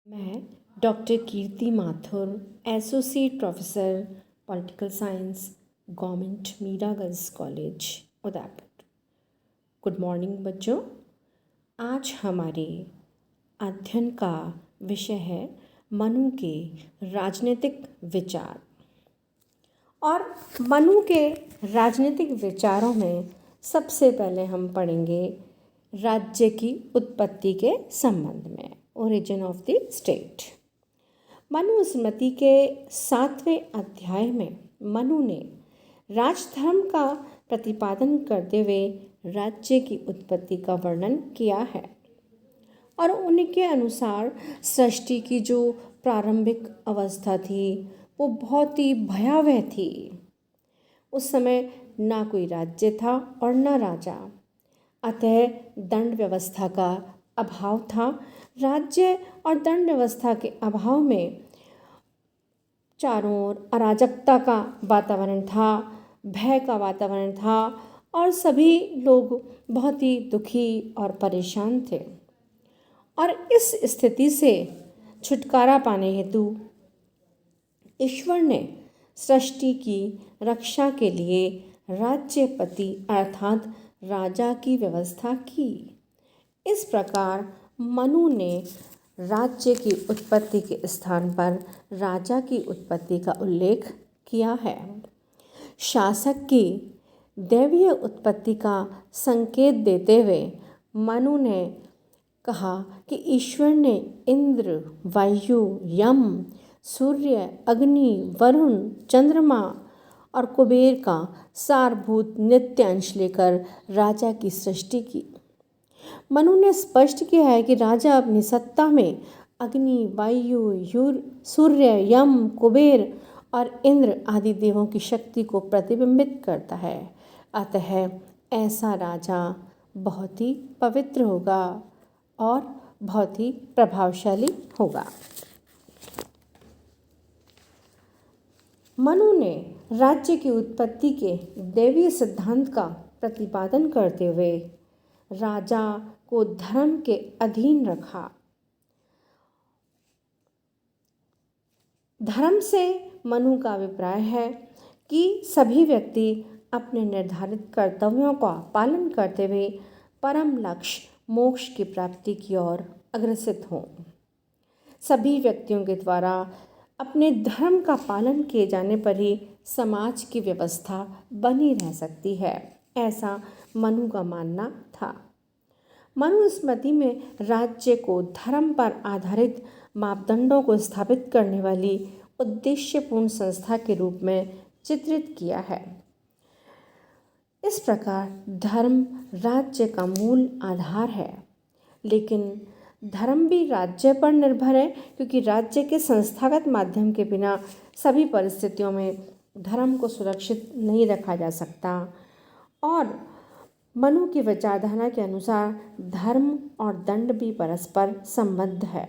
मैं doctor Kirti Mathur, associate professor political science, government Meera girls college Udaipur. Good morning बच्चों। आज हमारे अध्ययन का विषय है मनु के राजनीतिक विचार। और मनु के राजनीतिक विचारों में सबसे पहले हम पढ़ेंगे राज्य की उत्पत्ति के संबंध में, origin of the state. Manusmriti के 7वें अध्याय में मनु ने राजधर्म का प्रतिपादन करते हुए राज्य की उत्पत्ति का वर्णन किया है और उनके अनुसार सृष्टि की जो प्रारंभिक अवस्था थी वो बहुत ही भयावह थी। उस समय ना कोई राज्य था और न राजा, अतः दंड व्यवस्था का अभाव था। राज्य और दंड व्यवस्था के अभाव में चारों ओर अराजकता का वातावरण था, भय का वातावरण था और सभी लोग बहुत ही दुखी और परेशान थे। और इस स्थिति से छुटकारा पाने हेतु ईश्वर ने सृष्टि की रक्षा के लिए राज्यपति अर्थात राजा की व्यवस्था की। इस प्रकार मनु ने राज्य की उत्पत्ति के स्थान पर राजा की उत्पत्ति का उल्लेख किया है। शासक की दैवीय उत्पत्ति का संकेत देते हुए मनु ने कहा कि ईश्वर ने इंद्र, वायु, यम, सूर्य, अग्नि, वरुण, चंद्रमा और कुबेर का सारभूत नित्य अंश लेकर राजा की सृष्टि की। मनु ने स्पष्ट किया है कि राजा अपनी सत्ता में अग्नि, वायु, सूर्य, यम, कुबेर और इंद्र आदि देवों की शक्ति को प्रतिबिंबित करता है। अतः ऐसा राजा बहुत ही पवित्र होगा और बहुत ही प्रभावशाली होगा। मनु ने राज्य की उत्पत्ति के दैवीय सिद्धांत का प्रतिपादन करते हुए राजा को धर्म के अधीन रखा। धर्म से मनु का अभिप्राय है कि सभी व्यक्ति अपने निर्धारित कर्तव्यों का पालन करते हुए परम लक्ष्य मोक्ष की प्राप्ति की ओर अग्रसित हों। सभी व्यक्तियों के द्वारा अपने धर्म का पालन किए जाने पर ही समाज की व्यवस्था बनी रह सकती है, ऐसा मनु का मानना था। मनुस्मृति में राज्य को धर्म पर आधारित मापदंडों को स्थापित करने वाली उद्देश्यपूर्ण संस्था के रूप में चित्रित किया है। इस प्रकार धर्म राज्य का मूल आधार है, लेकिन धर्म भी राज्य पर निर्भर है, क्योंकि राज्य के संस्थागत माध्यम के बिना सभी परिस्थितियों में धर्म को सुरक्षित नहीं रखा जा सकता। और मनु की विचारधारा के अनुसार धर्म और दंड भी परस्पर संबद्ध है।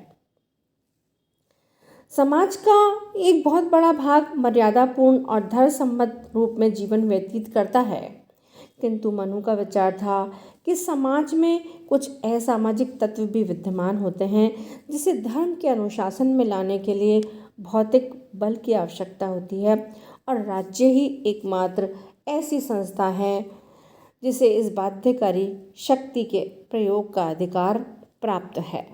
समाज का एक बहुत बड़ा भाग मर्यादापूर्ण और धर्मसम्मत रूप में जीवन व्यतीत करता है, किंतु मनु का विचार था कि समाज में कुछ असामाजिक तत्व भी विद्यमान होते हैं जिसे धर्म के अनुशासन में लाने के लिए भौतिक बल की आवश्यकता होती है, और राज्य ही एकमात्र ऐसी संस्था है जिसे इस बाध्यकारी शक्ति के प्रयोग का अधिकार प्राप्त है।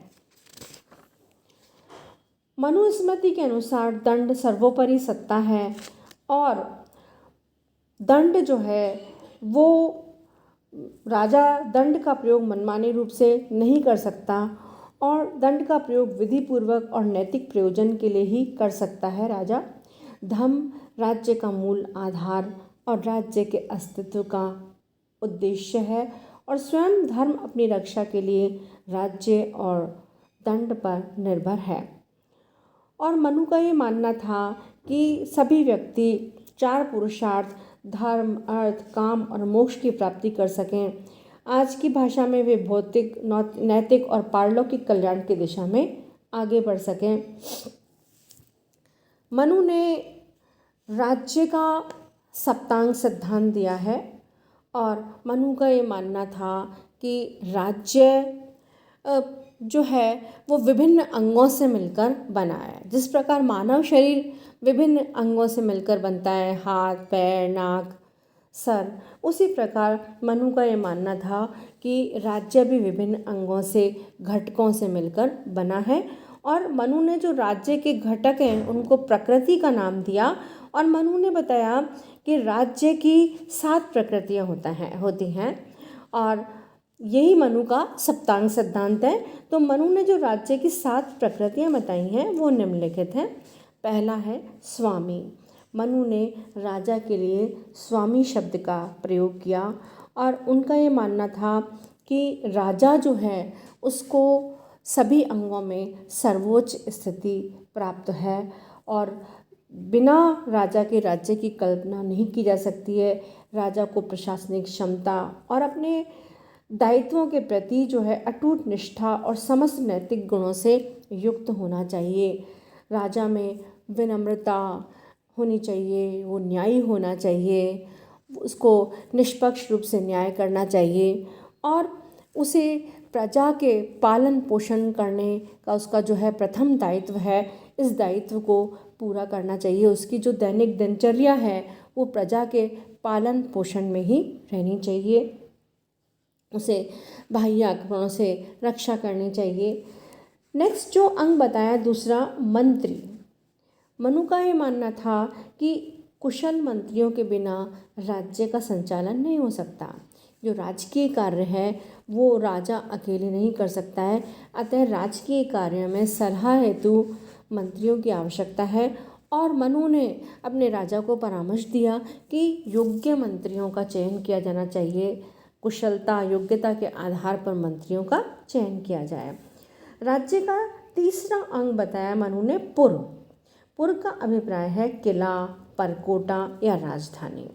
मनुस्मृति के अनुसार दंड सर्वोपरि सत्ता है और दंड जो है वो राजा दंड का प्रयोग मनमाने रूप से नहीं कर सकता और दंड का प्रयोग विधि पूर्वक और नैतिक प्रयोजन के लिए ही कर सकता है राजा। धर्म राज्य का मूल आधार और राज्य के अस्तित्व का उद्देश्य है और स्वयं धर्म अपनी रक्षा के लिए राज्य और दंड पर निर्भर है। और मनु का ये मानना था कि सभी व्यक्ति 4 पुरुषार्थ धर्म, अर्थ, काम और मोक्ष की प्राप्ति कर सकें। आज की भाषा में वे भौतिक, नैतिक और पारलौकिक कल्याण की दिशा में आगे बढ़ सकें। मनु ने राज्य का सप्तांग सिद्धांत दिया है और मनु का ये मानना था कि राज्य जो है वो विभिन्न अंगों से मिलकर बना है। जिस प्रकार मानव शरीर विभिन्न अंगों से मिलकर बनता है, हाथ, पैर, नाक, सर, उसी प्रकार मनु का ये मानना था कि राज्य भी विभिन्न अंगों से, घटकों से मिलकर बना है। और मनु ने जो राज्य के घटक हैं उनको प्रकृति का नाम दिया। और मनु ने बताया कि राज्य की 7 प्रकृतियाँ होती हैं और यही मनु का सप्तांग सिद्धांत है। तो मनु ने जो राज्य की 7 प्रकृतियाँ बताई हैं वो निम्नलिखित हैं। पहला है स्वामी। मनु ने राजा के लिए स्वामी शब्द का प्रयोग किया और उनका ये मानना था कि राजा जो है उसको सभी अंगों में सर्वोच्च स्थिति प्राप्त है और बिना राजा के राज्य की कल्पना नहीं की जा सकती है। राजा को प्रशासनिक क्षमता और अपने दायित्वों के प्रति जो है अटूट निष्ठा और समस्त नैतिक गुणों से युक्त होना चाहिए। राजा में विनम्रता होनी चाहिए, वो न्यायी होना चाहिए, उसको निष्पक्ष रूप से न्याय करना चाहिए और उसे प्रजा के पालन पोषण करने का उसका जो है प्रथम दायित्व है, इस दायित्व को पूरा करना चाहिए। उसकी जो दैनिक दिनचर्या है वो प्रजा के पालन पोषण में ही रहनी चाहिए। उसे बाह्य आक्रमणों से रक्षा करनी चाहिए। नेक्स्ट जो अंग बताया दूसरा, मंत्री। मनु का ये मानना था कि कुशल मंत्रियों के बिना राज्य का संचालन नहीं हो सकता। जो राजकीय कार्य है वो राजा अकेले नहीं कर सकता है, अतः राजकीय कार्य में सलाह हेतु मंत्रियों की आवश्यकता है। और मनु ने अपने राजा को परामर्श दिया कि योग्य मंत्रियों का चयन किया जाना चाहिए, कुशलता योग्यता के आधार पर मंत्रियों का चयन किया जाए। राज्य का तीसरा अंग बताया मनु ने, पुर। पुर का अभिप्राय है किला, परकोटा या राजधानी।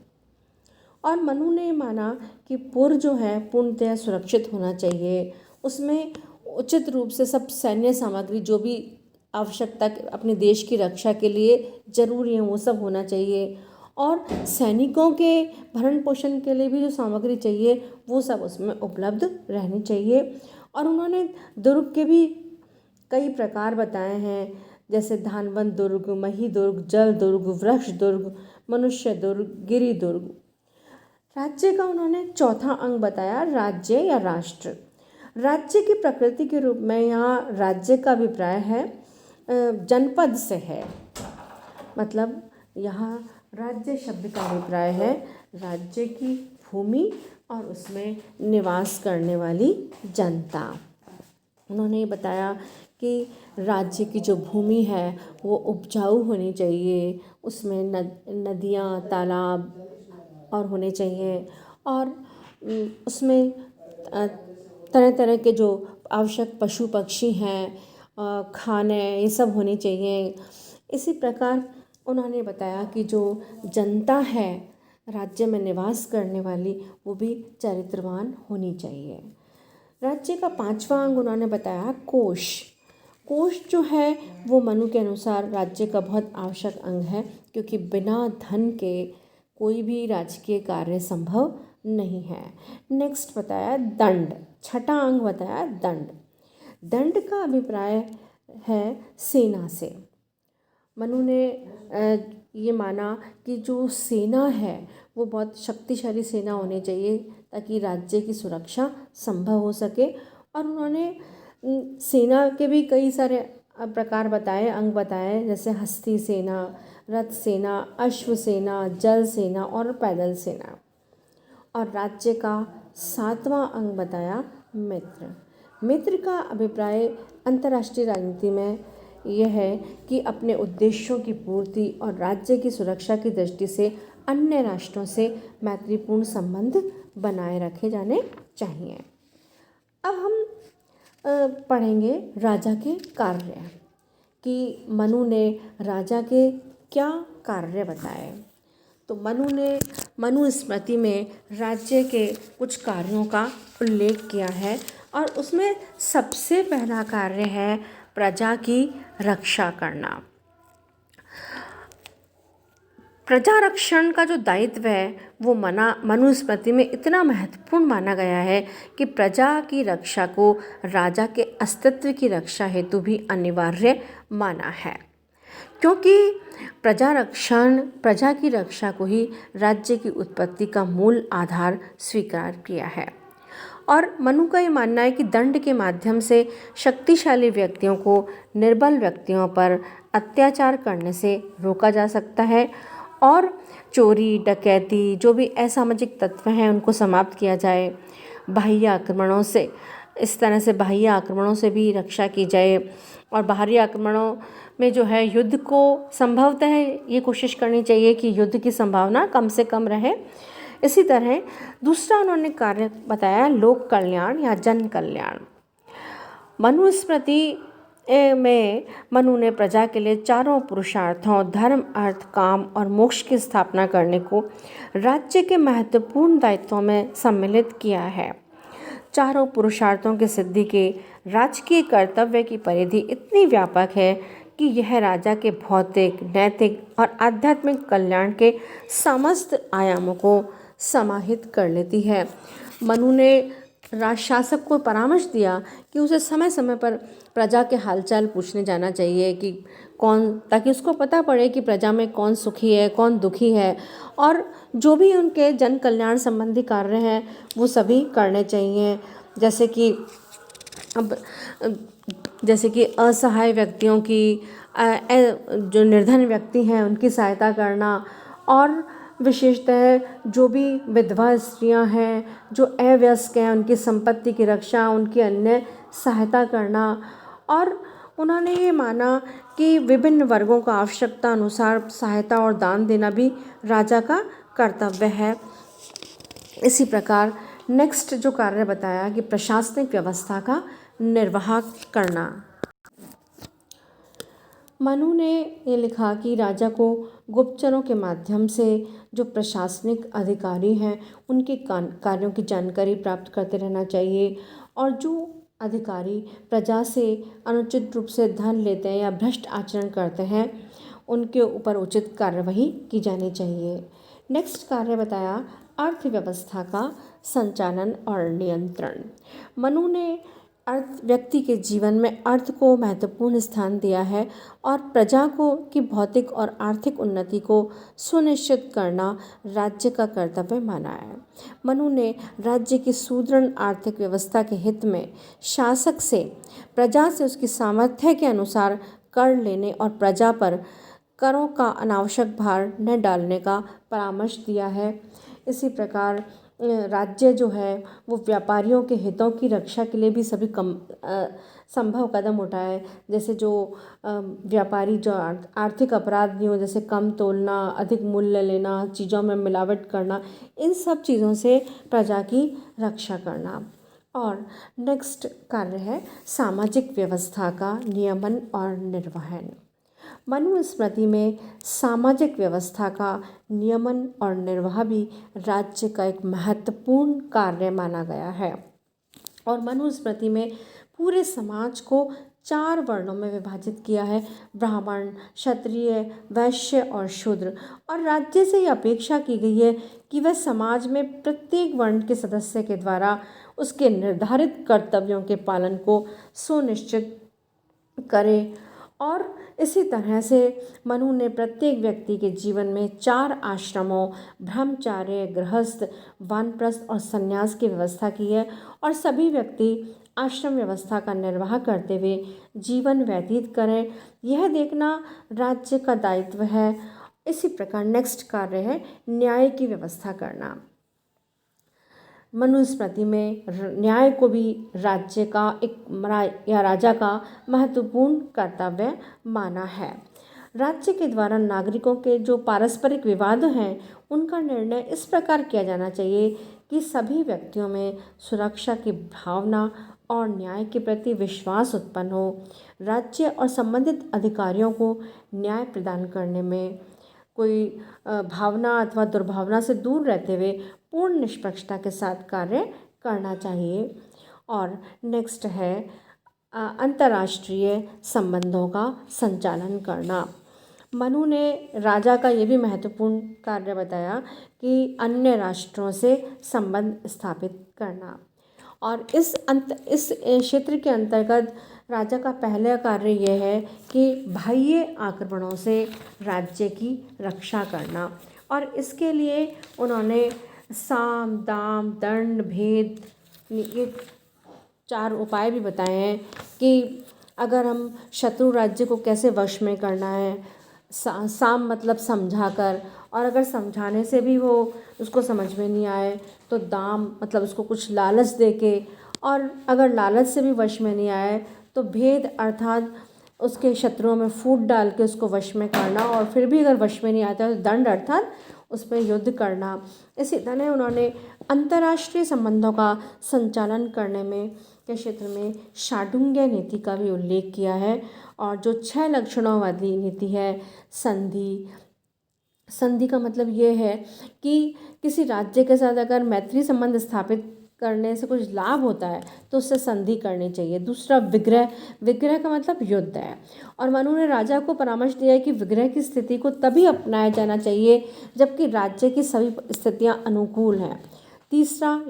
और मनु ने माना कि पुर जो है पूर्णतः सुरक्षित होना चाहिए, उसमें उचित रूप से सब सैन्य सामग्री जो भी आवश्यकता अपने देश की रक्षा के लिए जरूरी है वो सब होना चाहिए और सैनिकों के भरण पोषण के लिए भी जो सामग्री चाहिए वो सब उसमें उपलब्ध रहनी चाहिए। और उन्होंने दुर्ग के भी कई प्रकार बताए हैं, जैसे धानवंत दुर्ग, मही दुर्ग, जल दुर्ग, वृक्ष दुर्ग, मनुष्य दुर्ग, गिरि दुर्ग। राज्य का उन्होंने चौथा अंग बताया, राज्य या राष्ट्र। राज्य की प्रकृति के रूप में यहाँ राज्य का अभिप्राय है जनपद से है, मतलब यहाँ राज्य शब्द का अभिप्राय है राज्य की भूमि और उसमें निवास करने वाली जनता। उन्होंने बताया कि राज्य की जो भूमि है वो उपजाऊ होनी चाहिए, उसमें नदियाँ, तालाब और होने चाहिए और उसमें तरह तरह के जो आवश्यक पशु पक्षी हैं, खाने, ये सब होने चाहिए। इसी प्रकार उन्होंने बताया कि जो जनता है राज्य में निवास करने वाली वो भी चरित्रवान होनी चाहिए। राज्य का पांचवा अंग उन्होंने बताया, कोष। कोष जो है वो मनु के अनुसार राज्य का बहुत आवश्यक अंग है, क्योंकि बिना धन के कोई भी राजकीय कार्य संभव नहीं है। नेक्स्ट बताया दंड। छठा अंग बताया दंड। दंड का अभिप्राय है सेना से। मनु ने ये माना कि जो सेना है वो बहुत शक्तिशाली सेना होनी चाहिए ताकि राज्य की सुरक्षा संभव हो सके। और उन्होंने सेना के भी कई सारे प्रकार बताए, अंग बताए, जैसे हस्ती सेना, रथ सेना, अश्व सेना, जल सेना और पैदल सेना। और राज्य का सातवां अंग बताया मित्र। मित्र का अभिप्राय अंतर्राष्ट्रीय राजनीति में यह है कि अपने उद्देश्यों की पूर्ति और राज्य की सुरक्षा की दृष्टि से अन्य राष्ट्रों से मैत्रीपूर्ण संबंध बनाए रखे जाने चाहिए। अब हम पढ़ेंगे राजा के कार्य कि मनु ने राजा के क्या कार्य बताए। तो मनु स्मृति में राज्य के कुछ कार्यों का उल्लेख किया है और उसमें सबसे पहला कार्य है प्रजा की रक्षा करना। प्रजारक्षण का जो दायित्व है वो मनुस्मृति में इतना महत्वपूर्ण माना गया है कि प्रजा की रक्षा को राजा के अस्तित्व की रक्षा हेतु भी अनिवार्य माना है, क्योंकि प्रजा की रक्षा को ही राज्य की उत्पत्ति का मूल आधार स्वीकार किया है। और मनु का ये मानना है कि दंड के माध्यम से शक्तिशाली व्यक्तियों को निर्बल व्यक्तियों पर अत्याचार करने से रोका जा सकता है और चोरी डकैती जो भी असामाजिक तत्व हैं उनको समाप्त किया जाए। बाह्य आक्रमणों से इस तरह से बाह्य आक्रमणों से भी रक्षा की जाए और बाहरी आक्रमणों में जो है युद्ध को संभवतः ये कोशिश करनी चाहिए कि युद्ध की संभावना कम से कम रहे। इसी तरह दूसरा उन्होंने कार्य बताया लोक कल्याण या जन कल्याण। मनुस्मृति में मनु ने प्रजा के लिए चारों पुरुषार्थों धर्म अर्थ काम और मोक्ष की स्थापना करने को राज्य के महत्वपूर्ण दायित्वों में सम्मिलित किया है। चारों पुरुषार्थों की सिद्धि के राजकीय कर्तव्य की परिधि इतनी व्यापक है कि यह राजा के भौतिक नैतिक और आध्यात्मिक कल्याण के समस्त आयामों को समाहित कर लेती है। मनु ने शासक को परामर्श दिया कि उसे समय समय पर प्रजा के हालचाल पूछने जाना चाहिए कि ताकि उसको पता पड़े कि प्रजा में कौन सुखी है कौन दुखी है, और जो भी उनके जन कल्याण संबंधी कार्य हैं वो सभी करने चाहिए, जैसे कि असहाय व्यक्तियों की जो निर्धन व्यक्ति हैं उनकी सहायता करना, और विशेषतः जो भी विधवा स्त्रियां हैं जो अवयस्क हैं उनकी संपत्ति की रक्षा उनकी अन्य सहायता करना। और उन्होंने ये माना कि विभिन्न वर्गों का आवश्यकता अनुसार सहायता और दान देना भी राजा का कर्तव्य है। इसी प्रकार नेक्स्ट जो कार्य बताया कि प्रशासनिक व्यवस्था का निर्वाह करना। मनु ने ये लिखा कि राजा को गुप्तचरों के माध्यम से जो प्रशासनिक अधिकारी हैं उनके कार्यों की जानकारी प्राप्त करते रहना चाहिए, और जो अधिकारी प्रजा से अनुचित रूप से धन लेते हैं या भ्रष्ट आचरण करते हैं उनके ऊपर उचित कार्यवाही की जानी चाहिए। नेक्स्ट कार्य बताया अर्थव्यवस्था का संचालन और नियंत्रण। मनु ने व्यक्ति के जीवन में अर्थ को महत्वपूर्ण स्थान दिया है और प्रजा को की भौतिक और आर्थिक उन्नति को सुनिश्चित करना राज्य का कर्तव्य माना है। मनु ने राज्य की सुदृढ़ आर्थिक व्यवस्था के हित में शासक से प्रजा से उसकी सामर्थ्य के अनुसार कर लेने और प्रजा पर करों का अनावश्यक भार न डालने का परामर्श दिया है। इसी प्रकार राज्य जो है वो व्यापारियों के हितों की रक्षा के लिए भी सभी संभव कदम उठाए, जैसे जो व्यापारी जो आर्थिक अपराध नहीं हो, जैसे कम तोलना अधिक मूल्य लेना चीज़ों में मिलावट करना, इन सब चीज़ों से प्रजा की रक्षा करना। और नेक्स्ट कार्य है सामाजिक व्यवस्था का नियमन और निर्वहन। मनुस्मृति में सामाजिक व्यवस्था का नियमन और निर्वाह भी राज्य का एक महत्वपूर्ण कार्य माना गया है, और मनुस्मृति में पूरे समाज को 4 वर्णों में विभाजित किया है, ब्राह्मण क्षत्रिय वैश्य और शूद्र, और राज्य से ये अपेक्षा की गई है कि वह समाज में प्रत्येक वर्ण के सदस्य के द्वारा उसके निर्धारित कर्तव्यों के पालन को सुनिश्चित करे। और इसी तरह से मनु ने प्रत्येक व्यक्ति के जीवन में 4 आश्रमों ब्रह्मचार्य गृहस्थ वानप्रस्थ और संन्यास की व्यवस्था की है, और सभी व्यक्ति आश्रम व्यवस्था का निर्वाह करते हुए जीवन व्यतीत करें, यह देखना राज्य का दायित्व है। इसी प्रकार नेक्स्ट कार्य है न्याय की व्यवस्था करना। मनुस्मृति में न्याय को भी राज्य का या राजा का महत्वपूर्ण कर्तव्य माना है। राज्य के द्वारा नागरिकों के जो पारस्परिक विवाद हैं उनका निर्णय इस प्रकार किया जाना चाहिए कि सभी व्यक्तियों में सुरक्षा की भावना और न्याय के प्रति विश्वास उत्पन्न हो। राज्य और संबंधित अधिकारियों को न्याय प्रदान करने में कोई भावना अथवा दुर्भावना से दूर रहते हुए पूर्ण निष्पक्षता के साथ कार्य करना चाहिए। और नेक्स्ट है अंतर्राष्ट्रीय संबंधों का संचालन करना। मनु ने राजा का ये भी महत्वपूर्ण कार्य बताया कि अन्य राष्ट्रों से संबंध स्थापित करना। और इस क्षेत्र के अंतर्गत राजा का पहला कार्य यह है कि बाह्य आक्रमणों से राज्य की रक्षा करना। और इसके लिए उन्होंने साम दाम दंड भेद ये 4 उपाय भी बताए हैं कि अगर हम शत्रु राज्य को कैसे वश में करना है। साम मतलब समझा कर, और अगर समझाने से भी वो उसको समझ में नहीं आए तो दाम मतलब उसको कुछ लालच दे के, और अगर लालच से भी वश में नहीं आए तो भेद अर्थात उसके शत्रुओं में फूट डाल के उसको वश में करना, और फिर भी अगर वश में नहीं आता तो दंड अर्थात उस पर युद्ध करना। इसी तरह उन्होंने अंतर्राष्ट्रीय संबंधों का संचालन करने में के क्षेत्र में शार्दूंग्य नीति का भी उल्लेख किया है। और जो 6 लक्षणों वाली नीति है संधि का मतलब ये है कि किसी राज्य के साथ अगर मैत्री संबंध स्थापित करने से कुछ लाभ होता है तो उससे संधि करनी चाहिए। दूसरा विग्रह का मतलब युद्ध है। और मनु ने राजा को परामर्श दिया है कि विग्रह की स्थिति को तभी अपनाया जाना चाहिए जबकि राज्य की सभी स्थितियां अनुकूल हैं। तीसरा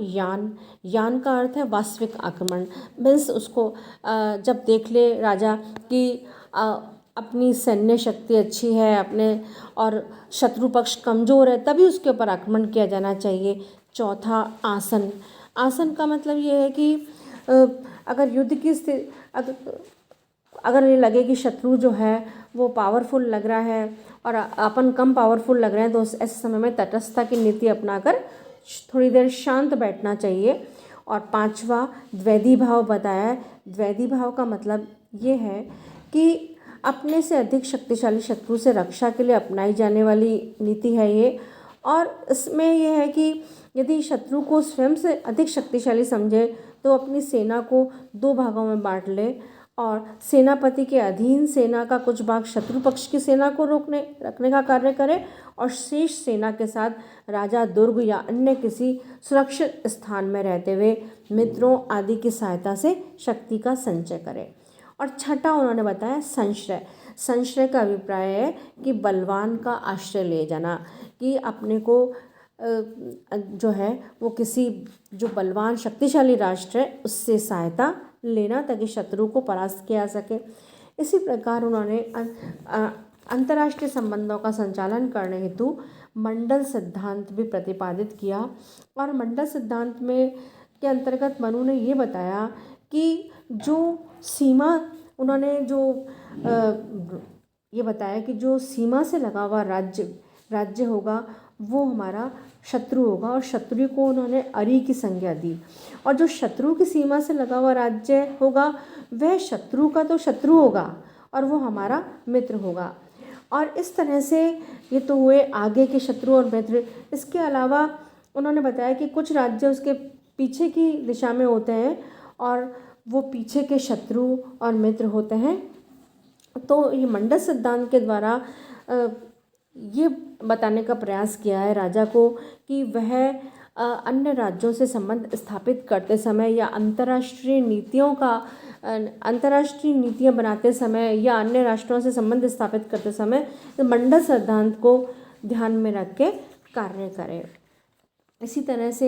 यान का अर्थ है वास्तविक आक्रमण। मीन्स उसको जब देख ले राजा कि अपनी सैन्य शक्ति अच्छी है अपने और शत्रु पक्ष कमज़ोर है, तभी उसके ऊपर आक्रमण किया जाना चाहिए। चौथा आसन का मतलब ये है कि अगर युद्ध की स्थिति अगर ये लगे कि शत्रु जो है वो पावरफुल लग रहा है और अपन कम पावरफुल लग रहे हैं तो ऐसे समय में तटस्थता की नीति अपनाकर थोड़ी देर शांत बैठना चाहिए। और 5वां द्वैधी भाव बताया है। द्वैधी भाव का मतलब ये है कि अपने से अधिक शक्तिशाली शत्रु से रक्षा के लिए अपनाई जाने वाली नीति है ये। और इसमें यह है कि यदि शत्रु को स्वयं से अधिक शक्तिशाली समझे तो अपनी सेना को 2 भागों में बांट ले और सेनापति के अधीन सेना का कुछ भाग शत्रु पक्ष की सेना को रखने का कार्य करे और शेष सेना के साथ राजा दुर्ग या अन्य किसी सुरक्षित स्थान में रहते हुए मित्रों आदि की सहायता से शक्ति का संचय करे। और छठा उन्होंने बताया संश्रय का अभिप्राय है कि बलवान का आश्रय ले जाना, कि अपने को जो है वो किसी जो बलवान शक्तिशाली राष्ट्र है उससे सहायता लेना ताकि शत्रु को परास्त किया जा सके। इसी प्रकार उन्होंने अंतर्राष्ट्रीय संबंधों का संचालन करने हेतु मंडल सिद्धांत भी प्रतिपादित किया। और मंडल सिद्धांत में के अंतर्गत मनु ने ये बताया कि जो सीमा उन्होंने जो ये बताया कि जो सीमा से लगा हुआ राज्य होगा वो हमारा शत्रु होगा, और शत्रु को उन्होंने अरि की संज्ञा दी। और जो शत्रु की सीमा से लगा हुआ राज्य होगा वह शत्रु का तो शत्रु होगा और वो हमारा मित्र होगा। और इस तरह से ये तो हुए आगे के शत्रु और मित्र। इसके अलावा उन्होंने बताया कि कुछ राज्य उसके पीछे की दिशा में होते हैं और वो पीछे के शत्रु और मित्र होते हैं। तो ये मंडल सिद्धांत के द्वारा ये बताने का प्रयास किया है राजा को कि वह अन्य राज्यों से संबंध स्थापित करते समय या अंतर्राष्ट्रीय नीतियाँ बनाते समय या अन्य राष्ट्रों से संबंध स्थापित करते समय मंडल सिद्धांत को ध्यान में रख के कार्य करें। इसी तरह से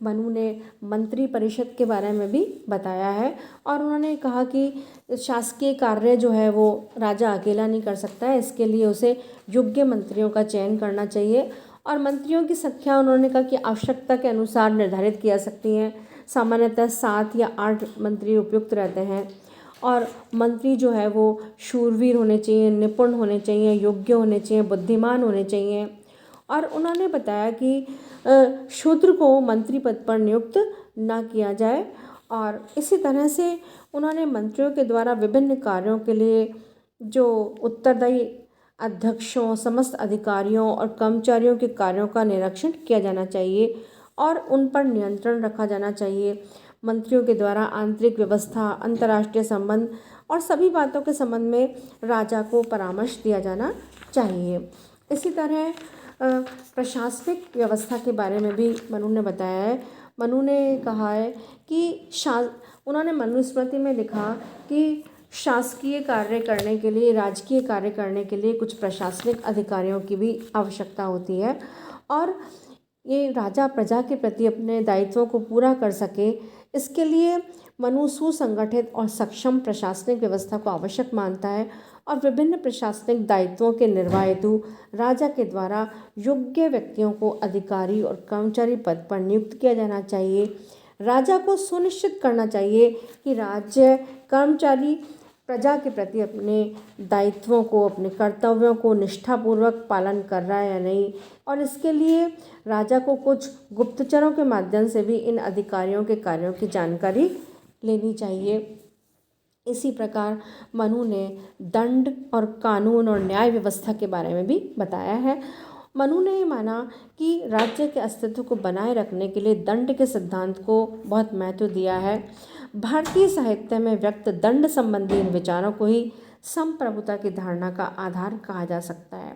मनु ने मंत्री परिषद के बारे में भी बताया है और उन्होंने कहा कि शासकीय कार्य जो है वो राजा अकेला नहीं कर सकता है, इसके लिए उसे योग्य मंत्रियों का चयन करना चाहिए। और मंत्रियों की संख्या उन्होंने कहा कि आवश्यकता के अनुसार निर्धारित की जा सकती हैं। सामान्यतः 7 या 8 मंत्री उपयुक्त रहते हैं। और मंत्री जो है वो शूरवीर होने चाहिए, निपुण होने चाहिए, योग्य होने चाहिए, बुद्धिमान होने चाहिए। और उन्होंने बताया कि शूद्र को मंत्री पद पर नियुक्त न किया जाए। और इसी तरह से उन्होंने मंत्रियों के द्वारा विभिन्न कार्यों के लिए जो उत्तरदायी अध्यक्षों, समस्त अधिकारियों और कर्मचारियों के कार्यों का निरीक्षण किया जाना चाहिए और उन पर नियंत्रण रखा जाना चाहिए। मंत्रियों के द्वारा आंतरिक व्यवस्था, अंतर्राष्ट्रीय संबंध और सभी बातों के संबंध में राजा को परामर्श दिया जाना चाहिए। इसी तरह प्रशासनिक व्यवस्था के बारे में भी मनु ने बताया है। मनु ने कहा है कि उन्होंने मनुस्मृति में लिखा कि शासकीय कार्य करने के लिए, राजकीय कार्य करने के लिए कुछ प्रशासनिक अधिकारियों की भी आवश्यकता होती है, और ये राजा प्रजा के प्रति अपने दायित्वों को पूरा कर सके, इसके लिए मनु सुसंगठित और सक्षम प्रशासनिक व्यवस्था को आवश्यक मानता है, और विभिन्न प्रशासनिक दायित्वों के निर्वाह हेतु राजा के द्वारा योग्य व्यक्तियों को अधिकारी और कर्मचारी पद पर नियुक्त किया जाना चाहिए। राजा को सुनिश्चित करना चाहिए कि राज्य कर्मचारी प्रजा के प्रति अपने दायित्वों को, अपने कर्तव्यों को निष्ठापूर्वक पालन कर रहा है या नहीं, और इसके लिए राजा को कुछ गुप्तचरों के माध्यम से भी इन अधिकारियों के कार्यों की जानकारी लेनी चाहिए। इसी प्रकार मनु ने दंड और कानून और न्याय व्यवस्था के बारे में भी बताया है। मनु ने ये माना कि राज्य के अस्तित्व को बनाए रखने के लिए दंड के सिद्धांत को बहुत महत्व दिया है। भारतीय साहित्य में व्यक्त दंड संबंधी इन विचारों को ही संप्रभुता की धारणा का आधार कहा जा सकता है।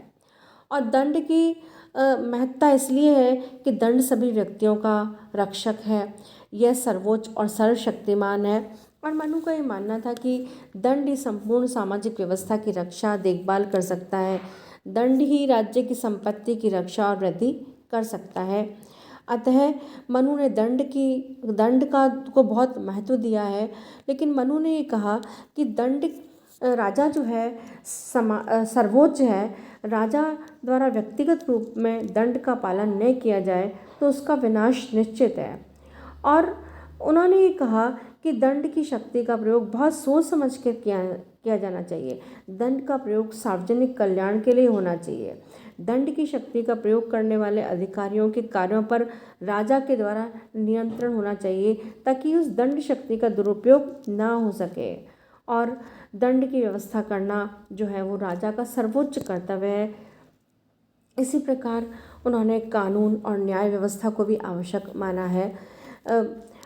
और दंड की महत्ता इसलिए है कि दंड सभी व्यक्तियों का रक्षक है, यह सर्वोच्च और सर्वशक्तिमान है। और मनु का ये मानना था कि दंड ही संपूर्ण सामाजिक व्यवस्था की रक्षा देखभाल कर सकता है, दंड ही राज्य की संपत्ति की रक्षा और वृद्धि कर सकता है। अतः मनु ने दंड को बहुत महत्व दिया है, लेकिन मनु ने ये कहा कि दंड राजा जो है सर्वोच्च है, राजा द्वारा व्यक्तिगत रूप में दंड का पालन नहीं किया जाए तो उसका विनाश निश्चित है। और उन्होंने ये कहा कि दंड की शक्ति का प्रयोग बहुत सोच समझ कर किया जाना चाहिए। दंड का प्रयोग सार्वजनिक कल्याण के लिए होना चाहिए। दंड की शक्ति का प्रयोग करने वाले अधिकारियों के कार्यों पर राजा के द्वारा नियंत्रण होना चाहिए, ताकि उस दंड शक्ति का दुरुपयोग ना हो सके। और दंड की व्यवस्था करना जो है वो राजा का सर्वोच्च कर्तव्य है। इसी प्रकार उन्होंने कानून और न्याय व्यवस्था को भी आवश्यक माना है।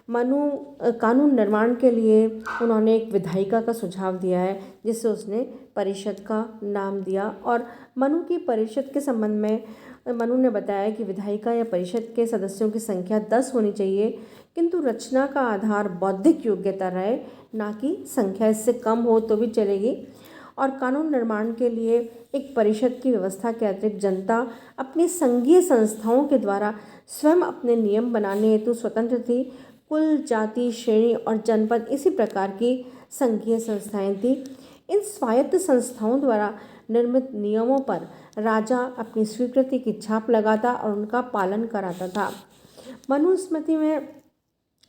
कानून निर्माण के लिए उन्होंने एक विधायिका का सुझाव दिया है, जिससे उसने परिषद का नाम दिया। और मनु की परिषद के संबंध में मनु ने बताया कि विधायिका या परिषद के सदस्यों की संख्या 10 होनी चाहिए, किंतु रचना का आधार बौद्धिक योग्यता रहे, ना कि संख्या इससे कम हो तो भी चलेगी। और कानून निर्माण के लिए एक परिषद की व्यवस्था के अतिरिक्त जनता अपनी संघीय संस्थाओं के द्वारा स्वयं अपने नियम बनाने हेतु स्वतंत्र थी। कुल, जाति, श्रेणी और जनपद इसी प्रकार की संघीय संस्थाएं थी। इन स्वायत्त संस्थाओं द्वारा निर्मित नियमों पर राजा अपनी स्वीकृति की छाप लगाता और उनका पालन कराता था। मनुस्मृति में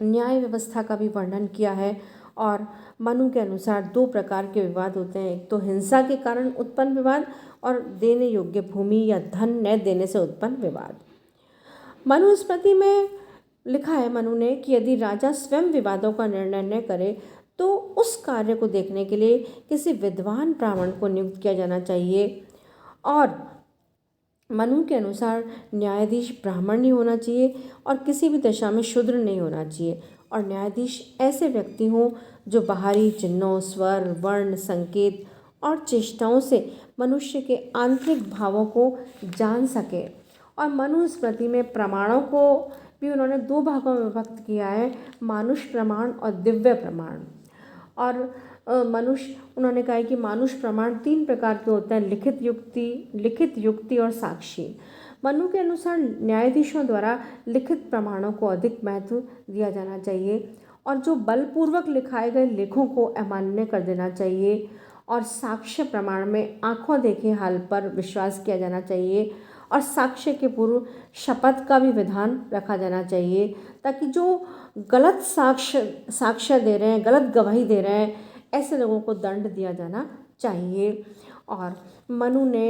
न्याय व्यवस्था का भी वर्णन किया है, और मनु के अनुसार 2 प्रकार के विवाद होते हैं। एक तो हिंसा के कारण उत्पन्न विवाद, और देने योग्य भूमि या धन न देने से उत्पन्न विवाद। मनुस्मृति में लिखा है मनु ने कि यदि राजा स्वयं विवादों का निर्णय न करे तो उस कार्य को देखने के लिए किसी विद्वान ब्राह्मण को नियुक्त किया जाना चाहिए। और मनु के अनुसार न्यायाधीश ब्राह्मण नहीं होना चाहिए और किसी भी दशा में शूद्र नहीं होना चाहिए, और न्यायाधीश ऐसे व्यक्ति हों जो बाहरी चिन्हों, स्वर, वर्ण, संकेत और चेष्टाओं से मनुष्य के आंतरिक भावों को जान सके। और मनुस्मृति में प्रमाणों को भी उन्होंने 2 भागों में विभक्त किया है, मानुष प्रमाण और दिव्य प्रमाण। और उन्होंने कहा है कि मानुष प्रमाण 3 प्रकार के होते हैं, लिखित युक्ति और साक्षी। मनु के अनुसार न्यायाधीशों द्वारा लिखित प्रमाणों को अधिक महत्व दिया जाना चाहिए, और जो बलपूर्वक लिखाए गए लेखों को अमान्य कर देना चाहिए, और साक्ष्य प्रमाण में आंखों देखे हाल पर विश्वास किया जाना चाहिए, और साक्ष्य के पूर्व शपथ का भी विधान रखा जाना चाहिए, ताकि जो गलत साक्ष्य दे रहे हैं, गलत गवाही दे रहे हैं, ऐसे लोगों को दंड दिया जाना चाहिए। और मनु ने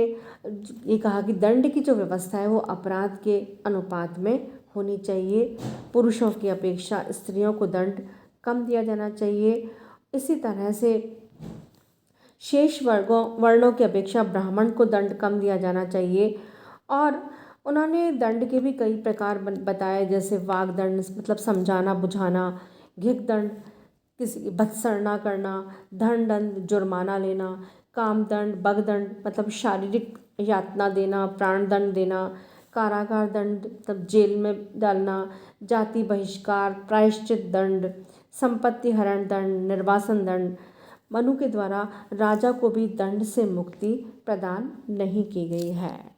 ये कहा कि दंड की जो व्यवस्था है वो अपराध के अनुपात में होनी चाहिए। पुरुषों की अपेक्षा स्त्रियों को दंड कम दिया जाना चाहिए। इसी तरह से शेष वर्णों की अपेक्षा ब्राह्मण को दंड कम दिया जाना चाहिए। और उन्होंने दंड के भी कई प्रकार बताए, जैसे वाग्दंड मतलब समझाना बुझाना, घिक दंड किसी की बत्सरना करना, धन दंड जुर्माना लेना, काम दंड बगदंड मतलब शारीरिक यातना देना, प्राण दंड देना, कारागार दंड मतलब जेल में डालना, जाति बहिष्कार, प्रायश्चित दंड, संपत्ति हरण दंड, निर्वासन दंड, मनु के द्वारा राजा को भी दंड से मुक्ति प्रदान नहीं की गई है।